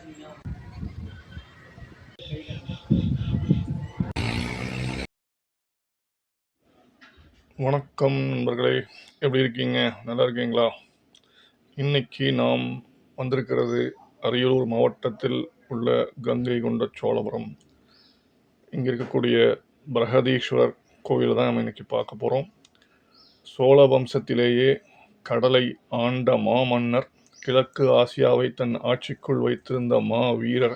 வணக்கம் நண்பர்களே, எப்படி இருக்கீங்க? நல்லா இருக்கீங்களா? இன்னைக்கு நாம் வந்திருக்கிறது அரியலூர் மாவட்டத்தில் உள்ள கங்கை கொண்ட சோழபுரம். இங்கே இருக்கக்கூடிய பிரகதீஸ்வரர் கோவில் தான் நம்ம இன்னைக்கு பார்க்க போகிறோம். சோழ வம்சத்திலேயே கடலை ஆண்ட மாமன்னர், கிழக்கு ஆசியாவை தன் ஆட்சிக்குள் வைத்திருந்த மா வீரர்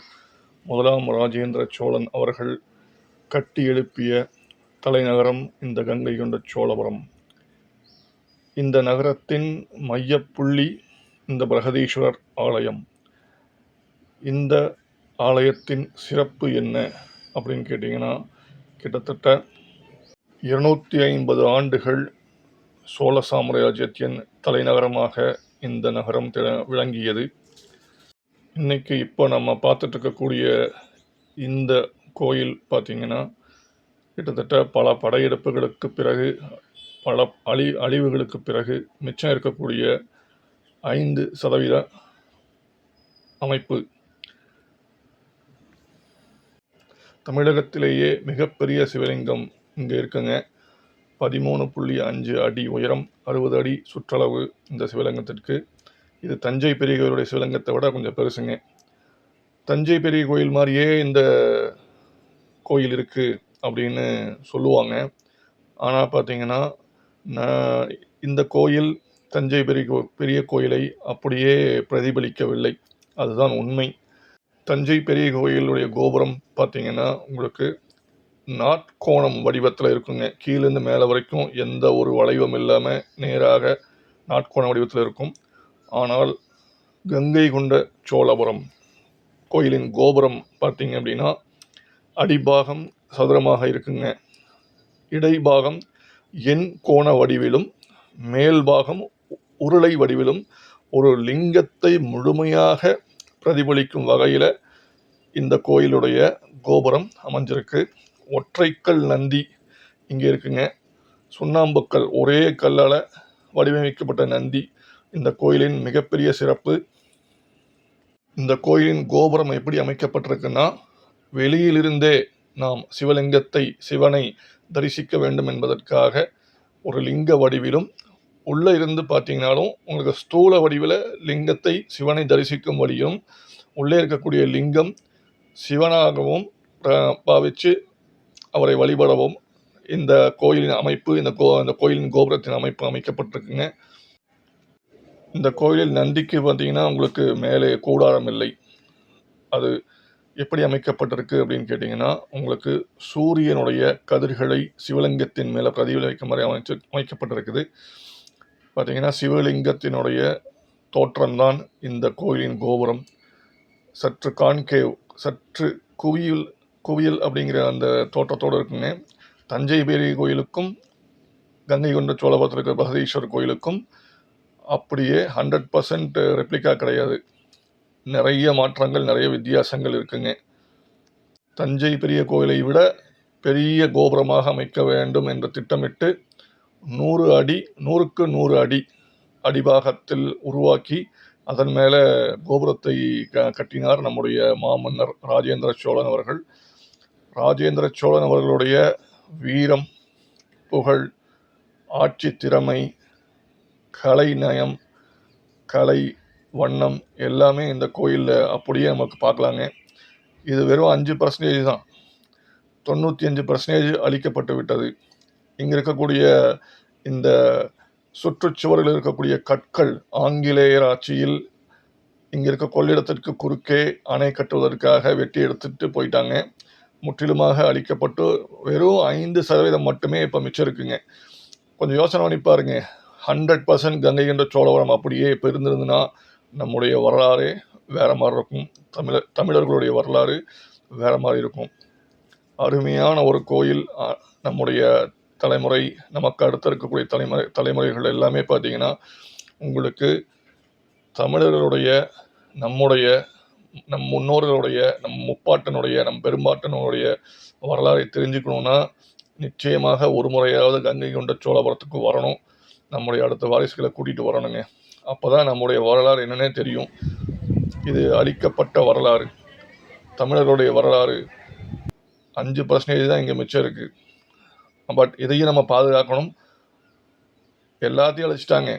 முதலாம் ராஜேந்திர சோழன் அவர்கள் கட்டி எழுப்பிய தலைநகரம் இந்த கங்கை கொண்ட சோழபுரம். இந்த நகரத்தின் மையப்புள்ளி இந்த பிரகதீஸ்வரர் ஆலயம். இந்த ஆலயத்தின் சிறப்பு என்ன அப்படின்னு கேட்டிங்கன்னா, கிட்டத்தட்ட 250 ஆண்டுகள் சோழ சாம்ராஜ்யத்தின் தலைநகரமாக இந்த நகரம் விளங்கியது. இன்னைக்கு இப்போ நம்ம பார்த்துட்டு இருக்கக்கூடிய இந்த கோயில் பார்த்திங்கன்னா, கிட்டத்தட்ட பல படையெடுப்புகளுக்கு பிறகு, பல அழிவுகளுக்கு பிறகு மிச்சம் இருக்கக்கூடிய 5% அமைப்பு. தமிழகத்திலேயே மிகப்பெரிய சிவலிங்கம் இங்கே இருக்குங்க. 13.5 அடி உயரம், 60 அடி சுற்றளவு இந்த சிவலிங்கத்திற்கு. இது தஞ்சை பெரிய கோயிலுடைய சிவலிங்கத்தை விட கொஞ்சம் பெருசுங்க. தஞ்சை பெரிய கோயில் மாதிரியே இந்த கோயில் இருக்குது அப்படின்னு சொல்லுவாங்க. ஆனால் பார்த்தீங்கன்னா, இந்த கோயில் தஞ்சை பெரிய கோயிலை அப்படியே பிரதிபலிக்கவில்லை. அதுதான் உண்மை. தஞ்சை பெரிய கோயிலுடைய கோபுரம் பார்த்தீங்கன்னா உங்களுக்கு நாட்கோணம் வடிவத்தில் இருக்குங்க. கீழேருந்து மேலே வரைக்கும் எந்த ஒரு வளைவும் இல்லாமல் நேராக நாட்கோண வடிவத்தில் இருக்கும். ஆனால் கங்கை கொண்ட சோழபுரம் கோயிலின் கோபுரம் பார்த்தீங்க அப்படின்னா அடிபாகம் சதுரமாக இருக்குங்க. இடைபாகம் எண் கோண வடிவிலும், மேல் பாகம் உருளை வடிவிலும் ஒரு லிங்கத்தை முழுமையாக பிரதிபலிக்கும் வகையில் இந்த கோயிலுடைய கோபுரம் அமைஞ்சிருக்கு. ஒற்றைக்கல் நந்தி இங்கே இருக்குங்க. சுண்ணாம்புக்கல், ஒரே கல்லால் வடிவமைக்கப்பட்ட நந்தி இந்த கோயிலின் மிகப்பெரிய சிறப்பு. இந்த கோயிலின் கோபுரம் எப்படி அமைக்கப்பட்டிருக்குன்னா, வெளியிலிருந்தே நாம் சிவனை தரிசிக்க வேண்டும் என்பதற்காக ஒரு லிங்க வடிவிலும், உள்ளே இருந்து பார்த்தீங்கன்னாலும் உங்களுக்கு ஸ்தூல வடிவில் லிங்கத்தை சிவனை தரிசிக்கும் வழியும், உள்ளே இருக்கக்கூடிய லிங்கம் சிவனாகவும் பாவித்து அவரை வழிபடவும் இந்த கோயிலின் அமைப்பு, இந்த கோயிலின் கோபுரத்தின் அமைப்பு அமைக்கப்பட்டிருக்குங்க. இந்த கோயிலில் நந்திக்கு பார்த்தீங்கன்னா உங்களுக்கு மேலே கூடாரம் இல்லை. அது எப்படி அமைக்கப்பட்டிருக்கு அப்படின்னு கேட்டிங்கன்னா, உங்களுக்கு சூரியனுடைய கதிர்களை சிவலிங்கத்தின் மேலே பிரதிபலிக்கும் மாதிரி அமைக்கப்பட்டிருக்குது. பார்த்தீங்கன்னா சிவலிங்கத்தினுடைய தோற்றம்தான் இந்த கோயிலின் கோபுரம். சற்று கான்கேவ், சற்று குவியல் அப்படிங்கிற அந்த தோற்றத்தோடு இருக்குங்க. தஞ்சை பெரிய கோயிலுக்கும் கங்கை கொண்ட சோழபுரத்தில் இருக்கிற பிரகதீஸ்வரர் கோயிலுக்கும் அப்படியே 100% ரெப்ளிகா கிடையாது. நிறைய மாற்றங்கள், நிறைய வித்தியாசங்கள் இருக்குங்க. தஞ்சை பெரிய கோயிலை விட பெரிய கோபுரமாக அமைக்க வேண்டும் என்று திட்டமிட்டு 100 அடி 100க்கு 100 அடி அடிபாகத்தில் உருவாக்கி அதன் மேலே கோபுரத்தை கட்டினார் நம்முடைய மாமன்னர் ராஜேந்திர சோழன் அவர்கள். ராஜேந்திர சோழன் அவர்களுடைய வீரம், புகழ், ஆட்சி திறமை, கலை நயம், கலை வண்ணம் எல்லாமே இந்த கோயிலில் அப்படியே நமக்கு பார்க்கலாங்க. இது வெறும் 5% தான். 95% அழிக்கப்பட்டு விட்டது. இங்கே இருக்கக்கூடிய இந்த சுற்றுச்சுவரில் இருக்கக்கூடிய கற்கள் ஆங்கிலேயர் ஆட்சியில் இங்கே இருக்க கொள்ளிடத்திற்கு குறுக்கே அணை கட்டுவதற்காக வெட்டி எடுத்துட்டு போயிட்டாங்க. முற்றிலுமாக அழிக்கப்பட்டு வெறும் 5% மட்டுமே இப்போ மிச்சம் இருக்குங்க. கொஞ்சம் யோசனை பண்ணி பாருங்க. 100% கங்கை கொண்ட சோழபுரம் அப்படியே இப்போ இருந்திருந்துன்னா நம்முடைய வரலாறே வேறு மாதிரி இருக்கும். தமிழர்களுடைய வரலாறு வேறு மாதிரி இருக்கும். அருமையான ஒரு கோயில். நம்முடைய தலைமுறை, நமக்கு அடுத்த இருக்கக்கூடிய தலைமுறைகள் எல்லாமே பார்த்தீங்கன்னா உங்களுக்கு தமிழர்களுடைய, நம் முன்னோர்களுடைய, நம் முப்பாட்டனுடைய, நம் பெரும்பாட்டனுடைய வரலாறை தெரிஞ்சுக்கணுன்னா நிச்சயமாக ஒரு முறையாவது கங்கை கொண்ட சோழபுரத்துக்கு வரணும். நம்முடைய அடுத்த வாரிசுகளை கூட்டிகிட்டு வரணுங்க. அப்போ தான் நம்முடைய வரலாறு என்னன்னே தெரியும். இது அழிக்கப்பட்ட வரலாறு, தமிழர்களுடைய வரலாறு. 5% தான் இங்கே மிச்சம் இருக்குது. பட் இதையும் நம்ம பாதுகாக்கணும். எல்லாத்தையும் அழிச்சிட்டாங்க.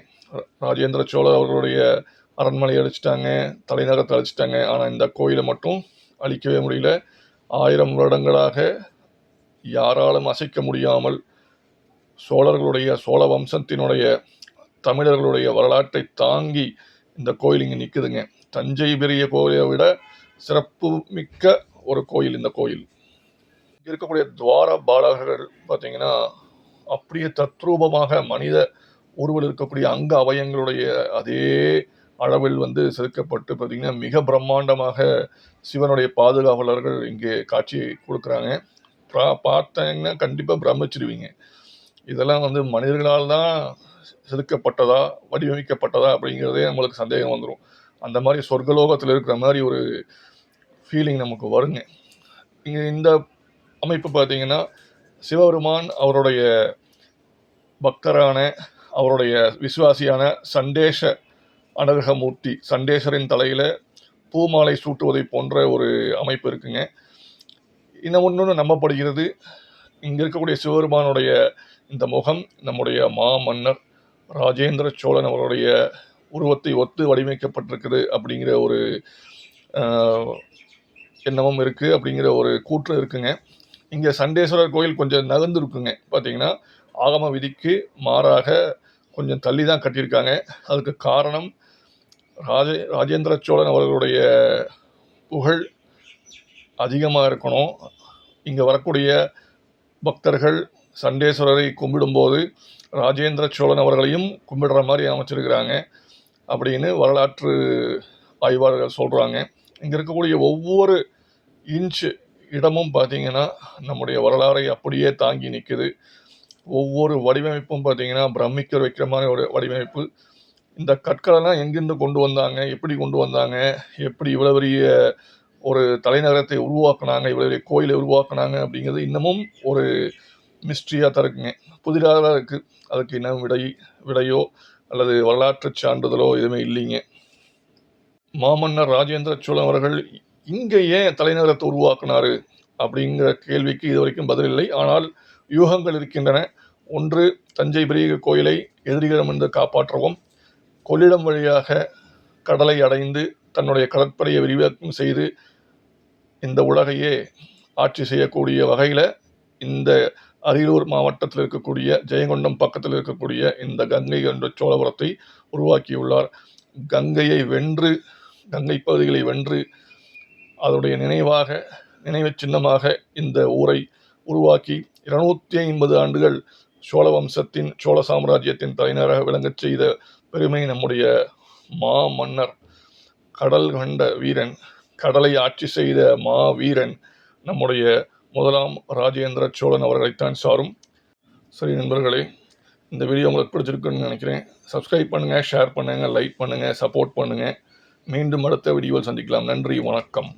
ராஜேந்திர சோழர் அவர்களுடைய அரண்மனையை அழிச்சிட்டாங்க, தலைநகரத்தை அழிச்சிட்டாங்க. ஆனால் இந்த கோயிலை மட்டும் அழிக்கவே முடியல. 1000 வருடங்களாக யாராலும் அசைக்க முடியாமல் சோழ வம்சத்தினுடைய தமிழர்களுடைய வரலாற்றை தாங்கி இந்த கோயில் இங்கே நிற்குதுங்க. தஞ்சை பெரிய கோயிலை விட சிறப்பு மிக்க ஒரு கோயில் இந்த கோயில். இங்கே இருக்கக்கூடிய துவார பாலகர்கள் பார்த்தீங்கன்னா அப்படியே தத்ரூபமாக மனித உருவில் இருக்கக்கூடிய அங்க அவயங்களுடைய அதே அளவில் செதுக்கப்பட்டு பார்த்தீங்கன்னா மிக பிரம்மாண்டமாக சிவனுடைய பாதுகாவலர்கள் இங்கே காட்சி கொடுக்குறாங்க. பார்த்தீங்கன்னா கண்டிப்பாக பிரமிச்சிருவீங்க. இதெல்லாம் மனிதர்களால் தான் செதுக்கப்பட்டதா, வடிவமைக்கப்பட்டதா அப்படிங்கிறதே நம்மளுக்கு சந்தேகம் வந்துடும். அந்த மாதிரி சொர்க்கலோகத்தில் இருக்கிற மாதிரி ஒரு ஃபீலிங் நமக்கு வருங்க. இங்கே இந்த அமைப்பு பார்த்தீங்கன்னா சிவபெருமான் அவருடைய பக்தரான, அவருடைய விசுவாசியான சண்டேச அனர்கமூர்த்தி, சண்டேசரின் தலையில் பூமாலை சூட்டுவதை போன்ற ஒரு அமைப்பு இருக்குங்க. இன்னும் ஒன்று நம்பப்படுகிறது, இங்கே இருக்கக்கூடிய சிவபெருமானுடைய இந்த முகம் நம்முடைய மாமன்னர் ராஜேந்திர சோழன் அவருடைய உருவத்தை ஒத்து வடிவமைக்கப்பட்டிருக்குது அப்படிங்கிற ஒரு எண்ணமும் இருக்குது, அப்படிங்கிற ஒரு கூற்று இருக்குங்க. இங்கே சண்டேஸ்வரர் கோயில் கொஞ்சம் நகர்ந்து இருக்குங்க. பார்த்தீங்கன்னா ஆகம விதிக்கு மாறாக கொஞ்சம் தள்ளி தான் கட்டியிருக்காங்க. அதுக்கு காரணம் ராஜேந்திர சோழன் அவர்களுடைய புகழ் அதிகமாக இருக்கணும். இங்கே வரக்கூடிய பக்தர்கள் சண்டேஸ்வரரை கும்பிடும்போது ராஜேந்திர சோழன் அவர்களையும் கும்பிடுற மாதிரி அமைச்சிருக்கிறாங்க அப்படின்னு வரலாற்று ஆய்வாளர்கள் சொல்கிறாங்க. இங்கே இருக்கக்கூடிய ஒவ்வொரு இன்ச்சு இடமும் பார்த்திங்கன்னா நம்முடைய வரலாறை அப்படியே தாங்கி நிற்குது. ஒவ்வொரு வடிவமைப்பும் பார்த்திங்கன்னா பிரமிக்க வைக்கிற மாதிரி ஒரு வடிவமைப்பு. இந்த கற்களெல்லாம் எங்கேருந்து கொண்டு வந்தாங்க, எப்படி கொண்டு வந்தாங்க, எப்படி இவ்வளோ பெரிய ஒரு தலைநகரத்தை உருவாக்குனாங்க, இவ்வளோ பெரிய கோயிலை உருவாக்குனாங்க அப்படிங்கிறது இன்னமும் ஒரு மிஸ்ட்ரியாக தான் இருக்குங்க. புதிதாக தான் இருக்குது. அதுக்கு இன்னும் விடையோ அல்லது வரலாற்று சான்றிதழோ எதுவுமே இல்லைங்க. மாமன்னர் ராஜேந்திர சோழன் அவர்கள் இங்கே ஏன் தலைநகரத்தை உருவாக்குனாரு அப்படிங்கிற கேள்விக்கு இது வரைக்கும் பதில் இல்லை. ஆனால் யூகங்கள் இருக்கின்றன. ஒன்று, தஞ்சை பெரிய கோயிலை எதிரிகளிடமிருந்து காப்பாற்றவும், கொள்ளிடம் வழியாக கடலை அடைந்து தன்னுடைய கடற்படையை விரிவாக்கம் செய்து இந்த உலகையே ஆட்சி செய்யக்கூடிய வகையில் இந்த அரியலூர் மாவட்டத்தில் இருக்கக்கூடிய ஜெயங்கொண்டம் பக்கத்தில் இருக்கக்கூடிய இந்த கங்கை என்ற சோழபுரத்தை உருவாக்கியுள்ளார். கங்கையை வென்று, கங்கை பகுதிகளை வென்று அதனுடைய நினைவு சின்னமாக இந்த ஊரை உருவாக்கி 250 ஆண்டுகள் சோழ வம்சத்தின், சோழ சாம்ராஜ்யத்தின் தலைநகராக விளங்கச் செய்த பெருமை நம்முடைய மாமன்னர், கடல் கண்ட வீரன், கடலை ஆட்சி செய்த வீரன் நம்முடைய முதலாம் ராஜேந்திர சோழன் அவர்களைத்தான் சாரும். சரி நண்பர்களே, இந்த வீடியோ உங்களுக்கு பிடிச்சிருக்குன்னு நினைக்கிறேன். சப்ஸ்கிரைப் பண்ணுங்கள், ஷேர் பண்ணுங்கள், லைக் பண்ணுங்கள், சப்போர்ட் பண்ணுங்கள். மீண்டும் அடுத்த வீடியோவில் சந்திக்கலாம். நன்றி, வணக்கம்.